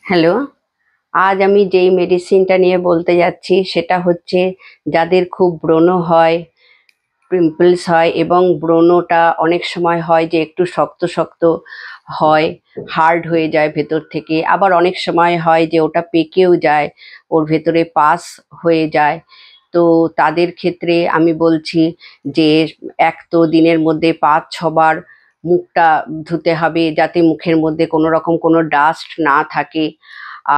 Hello, আজ আমি যেই মেডিসিনটা নিয়ে বলতে যাচ্ছি সেটা হচ্ছে যাদের খুব ব্রণ হয়, পিম্পলস হয় এবং ব্রণটা অনেক সময় হয় যে একটু শক্ত শক্ত হয়, হার্ড হয়ে যায় ভেতর থেকে, আবার অনেক সময় হয় যে ওটা পেকেও যায়, ওর ভেতরে পাস হয়ে যায়। তো তাদের ক্ষেত্রে আমি বলছি যে এক তো দিনের মধ্যে ৫-৬ বার মুখটা ধুতে হবে যাতে মুখের মধ্যে কোনো রকম কোনো ডাস্ট না থাকে।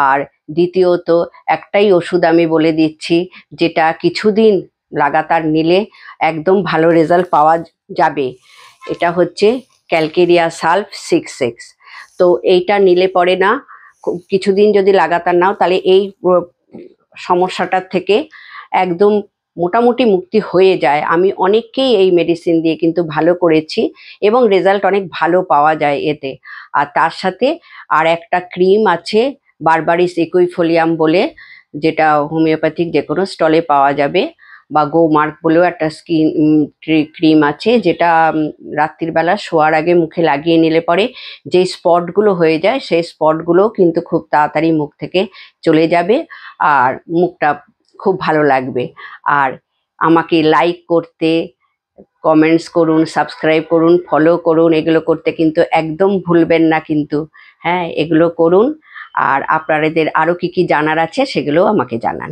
আর দ্বিতীয়ত একটাই ওষুধ আমি বলে দিচ্ছি, যেটা কিছুদিন লাগাতার নিলে একদম ভালো রেজাল্ট পাওয়া যাবে। এটা হচ্ছে ক্যালকেরিয়া সালফ 6 তো এইটা নিলে পরে না, কিছুদিন যদি লাগাতার নাও তাহলে এই সমস্যাটার থেকে একদম মোটামুটি মুক্তি হয়ে যায়। আমি অনেককেই এই মেডিসিন দিয়ে কিন্তু ভালো করেছি এবং রেজাল্ট অনেক ভালো পাওয়া যায় এতে। আর তার সাথে আর একটা ক্রিম আছে, বারবারিস ইকুইফোলিয়াম বলে, যেটা হোমিওপ্যাথিক যে কোনো স্টলে পাওয়া যাবে, বা গো মার্ক বলেও একটা স্কিন ক্রিম আছে, যেটা রাত্রির বেলা শোয়ার আগে মুখে লাগিয়ে নিলে পরে যে স্পটগুলো হয়ে যায় সেই স্পটগুলো কিন্তু খুব তাড়াতাড়ি মুখ থেকে চলে যাবে আর মুখটা খুব ভালো লাগবে। আর আমাকে লাইক করতে, কমেন্টস করুন, সাবস্ক্রাইব করুন, ফলো করুন, এগুলো করতে কিন্তু একদম ভুলবেন না কিন্তু। হ্যাঁ, এগুলো করুন। আর আপনাদের আরও কি কি জানার আছে সেগুলোও আমাকে জানান।